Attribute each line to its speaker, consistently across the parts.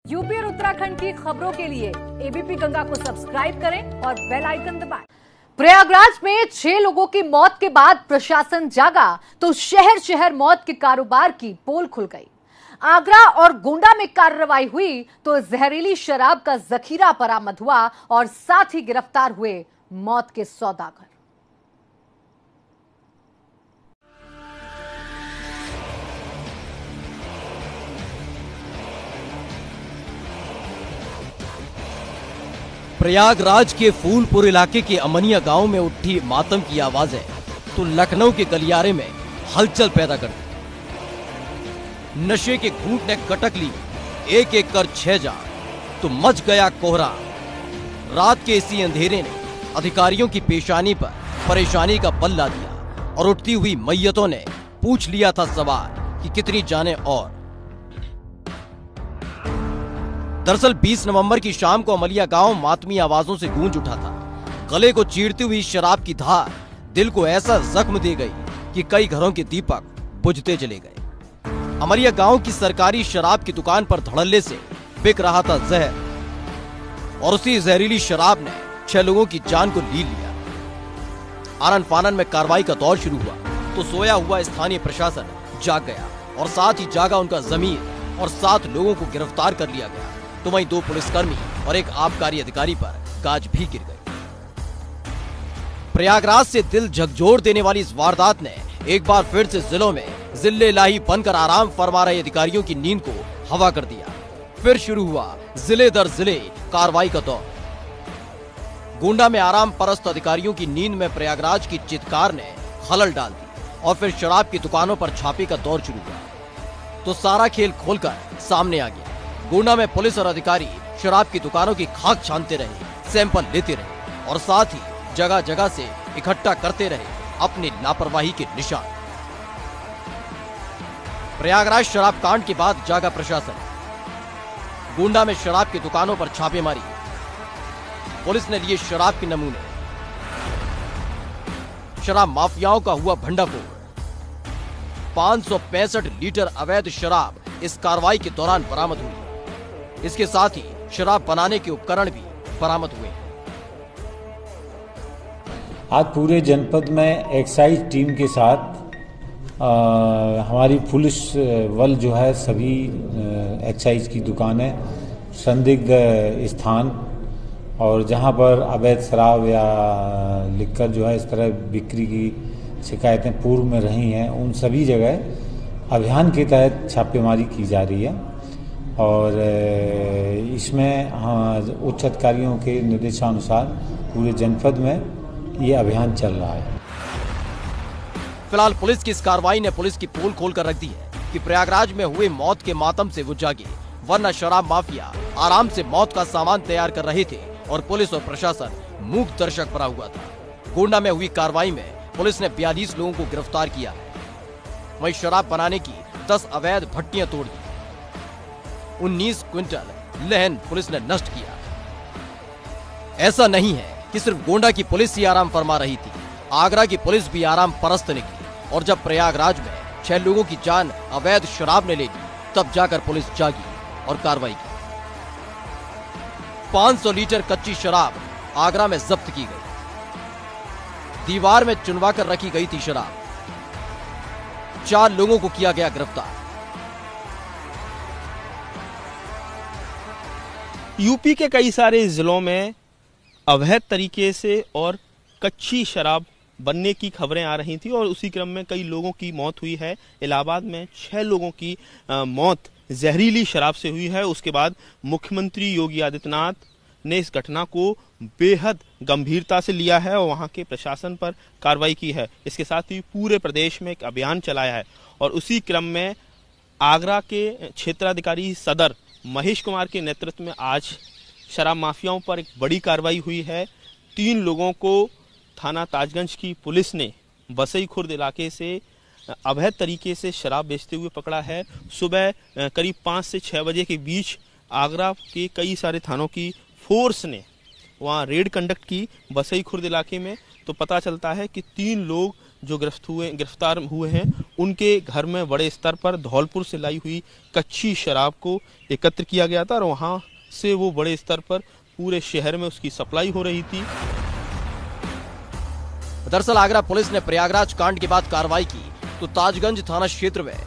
Speaker 1: UP और उत्तराखंड की खबरों के लिए एबीपी गंगा को सब्सक्राइब करें और बेल आइकन दबाएं। प्रयागराज में 6 लोगों की मौत के बाद प्रशासन जागा तो शहर शहर मौत के कारोबार की पोल खुल गई। आगरा और गोंडा में कार्रवाई हुई तो जहरीली शराब का जखीरा बरामद हुआ और साथ ही गिरफ्तार हुए मौत के सौदागर।
Speaker 2: प्रयागराज के फूलपुर इलाके के अमनिया गांव में उठी मातम की आवाजें तो लखनऊ के गलियारे में हलचल पैदा कर दी। नशे के घूंट ने कटक ली एक एक कर 6 जान तो मच गया कोहरा। रात के इसी अंधेरे ने अधिकारियों की पेशानी पर परेशानी का पल्ला दिया और उठती हुई मैयतों ने पूछ लिया था सवाल कि कितनी जाने। और दरअसल 20 नवंबर की शाम को अमलिया गांव मातमी आवाजों से गूंज उठा था। गले को चीरती हुई शराब की धार दिल को ऐसा जख्म दे गई कि कई घरों के दीपक बुझते चले गए। अमलिया गांव की सरकारी शराब की दुकान पर धड़ल्ले से बिक रहा था जहर और उसी जहरीली शराब ने 6 लोगों की जान को ली लिया। आनन फानन में कार्रवाई का दौर शुरू हुआ तो सोया हुआ स्थानीय प्रशासन जाग गया और साथ ही जागा उनका जमीर और 7 लोगों को गिरफ्तार कर लिया गया। तो वहीं 2 पुलिसकर्मी और एक आबकारी अधिकारी पर गाज भी गिर गई। प्रयागराज से दिल झकझोर देने वाली इस वारदात ने एक बार फिर से जिलों में जिले लाही बनकर आराम फरमा रहे अधिकारियों की नींद को हवा कर दिया। फिर शुरू हुआ जिले दर जिले कार्रवाई का दौर। गोंडा में आराम परस्त अधिकारियों की नींद में प्रयागराज की चित्कार ने खलल डाल दी और फिर शराब की दुकानों पर छापे का दौर शुरू हुआ तो सारा खेल खोलकर सामने आ गया। गोंडा में पुलिस और अधिकारी शराब की दुकानों की खाक छानते रहे, सैंपल लेते रहे और साथ ही जगह जगह से इकट्ठा करते रहे अपनी लापरवाही के निशान। प्रयागराज शराब कांड के बाद जागा प्रशासन। गोंडा में शराब की दुकानों पर छापेमारी। पुलिस ने लिए शराब के नमूने। शराब माफियाओं का हुआ भंडाफोड़। 565 लीटर अवैध शराब इस कार्रवाई के दौरान बरामद हुई। इसके साथ ही शराब बनाने के उपकरण भी बरामद हुए।
Speaker 3: आज पूरे जनपद में एक्साइज टीम के साथ हमारी पुलिस बल जो है सभी एक्साइज की दुकानें, संदिग्ध स्थान और जहां पर अवैध शराब या लिक्कर जो है इस तरह बिक्री की शिकायतें पूर्व में रही हैं, उन सभी जगह अभियान के तहत छापेमारी की जा रही है और इसमें उच्च अधिकारियों के निर्देशानुसार पूरे जनपद में ये अभियान चल रहा है।
Speaker 2: फिलहाल पुलिस की इस कार्रवाई ने पुलिस की पोल खोलकर रख दी है कि प्रयागराज में हुए मौत के मातम से वो जागे, वरना शराब माफिया आराम से मौत का सामान तैयार कर रहे थे और पुलिस और प्रशासन मूक दर्शक बना हुआ था। गोंडा में हुई कार्रवाई में पुलिस ने 42 लोगों को गिरफ्तार किया है। वहीं शराब बनाने की 10 अवैध भट्टियां तोड़ दी। 19 क्विंटल लहन पुलिस ने नष्ट किया। ऐसा नहीं है कि सिर्फ गोंडा की पुलिस ही आराम फरमा रही थी, आगरा की पुलिस भी आराम परस्त निकली और जब प्रयागराज में 6 लोगों की जान अवैध शराब ने ले ली तब जाकर पुलिस जागी और कार्रवाई की। 500 लीटर कच्ची शराब आगरा में जब्त की गई। दीवार में चुनवा कर रखी गई थी शराब। 4 लोगों को किया गया गिरफ्तार।
Speaker 4: यूपी के कई सारे जिलों में अवैध तरीके से और कच्ची शराब बनने की खबरें आ रही थी और उसी क्रम में कई लोगों की मौत हुई है। इलाहाबाद में 6 लोगों की मौत जहरीली शराब से हुई है। उसके बाद मुख्यमंत्री योगी आदित्यनाथ ने इस घटना को बेहद गंभीरता से लिया है और वहां के प्रशासन पर कार्रवाई की है। इसके साथ ही पूरे प्रदेश में एक अभियान चलाया है और उसी क्रम में आगरा के क्षेत्राधिकारी सदर महेश कुमार के नेतृत्व में आज शराब माफियाओं पर एक बड़ी कार्रवाई हुई है। 3 लोगों को थाना ताजगंज की पुलिस ने बसई खुर्द इलाके से अवैध तरीके से शराब बेचते हुए पकड़ा है। सुबह करीब 5 से 6 बजे के बीच आगरा के कई सारे थानों की फोर्स ने वहां रेड कंडक्ट की बसई खुर्द इलाके में, तो पता चलता है कि 3 लोग जो गिरफ्तार हुए हैं उनके घर में बड़े स्तर पर धौलपुर से लाई हुई कच्ची शराब को एकत्र किया गया था और वहां से वो बड़े स्तर पर पूरे शहर में उसकी सप्लाई हो रही थी।
Speaker 2: दरअसल आगरा पुलिस ने प्रयागराज कांड के बाद कार्रवाई की तो ताजगंज थाना क्षेत्र में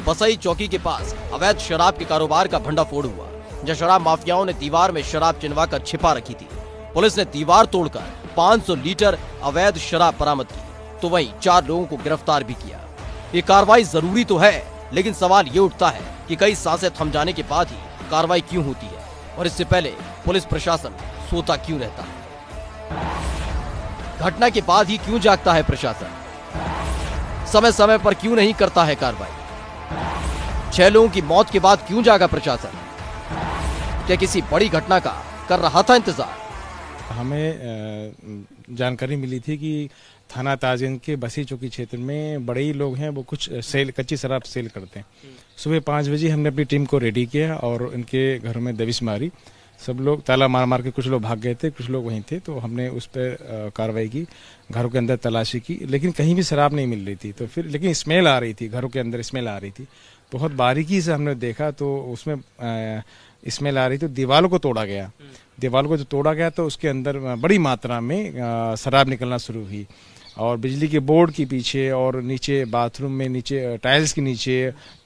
Speaker 2: बसई चौकी के पास अवैध शराब के कारोबार का भंडाफोड़ हुआ, जहां शराब माफियाओं ने दीवार में शराब चिनवाकर छिपा रखी थी। पुलिस ने दीवार तोड़कर 500 लीटर अवैध शराब बरामद की तो वहीं 4 लोगों को गिरफ्तार भी किया। ये कार्रवाई जरूरी तो है, लेकिन सवाल ये उठता है कि कई सांसें थम जाने के बाद ही कार्रवाई क्यों होती है और इससे पहले पुलिस प्रशासन सोता क्यों रहता है? घटना के बाद ही क्यों जागता है प्रशासन? समय समय पर क्यों नहीं करता है कार्रवाई? 6 लोगों की मौत के बाद क्यों जागा प्रशासन? क्या किसी बड़ी घटना का कर रहा था इंतजार?
Speaker 5: हमें जानकारी मिली थी कि थाना ताजगंज के बसी चौकी क्षेत्र में बड़े ही लोग हैं, वो कुछ कच्ची शराब सेल करते हैं। सुबह 5 बजे हमने अपनी टीम को रेडी किया और इनके घरों में दबिश मारी। सब लोग ताला मार मार के, कुछ लोग भाग गए थे, कुछ लोग वहीं थे, तो हमने उस पर कार्रवाई की, घरों के अंदर तलाशी की, लेकिन कहीं भी शराब नहीं मिल रही थी। तो फिर लेकिन स्मेल आ रही थी, घरों के अंदर स्मेल आ रही थी। बहुत बारीकी से हमने देखा तो उसमें स्मेल आ रही थी। दीवारों को तोड़ा गया, दीवारों को जो तोड़ा गया तो उसके अंदर बड़ी मात्रा में शराब निकलना शुरू हुई और बिजली के बोर्ड के पीछे और नीचे बाथरूम में नीचे टाइल्स के नीचे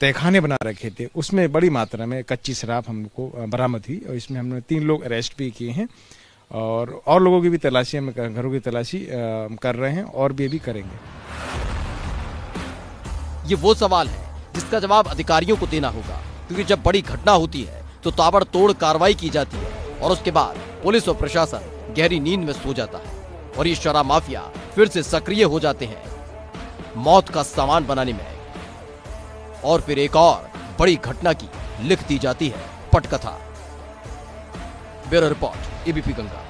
Speaker 5: तहखाने बना रखे थे, उसमें बड़ी मात्रा में कच्ची शराब हमको बरामद हुई और इसमें हमने 3 लोग अरेस्ट भी किए हैं और लोगों की भी तलाशी हम घरों की तलाशी कर रहे हैं और भी करेंगे।
Speaker 2: ये वो सवाल है जिसका जवाब अधिकारियों को देना होगा, क्योंकि जब बड़ी घटना होती है तो ताबड़तोड़ कार्रवाई की जाती है और उसके बाद पुलिस और प्रशासन गहरी नींद में सो जाता है और ये शराब माफिया फिर से सक्रिय हो जाते हैं मौत का सामान बनाने में और फिर एक और बड़ी घटना की लिख दी जाती है पटकथा। Bureau report, ABP Ganga.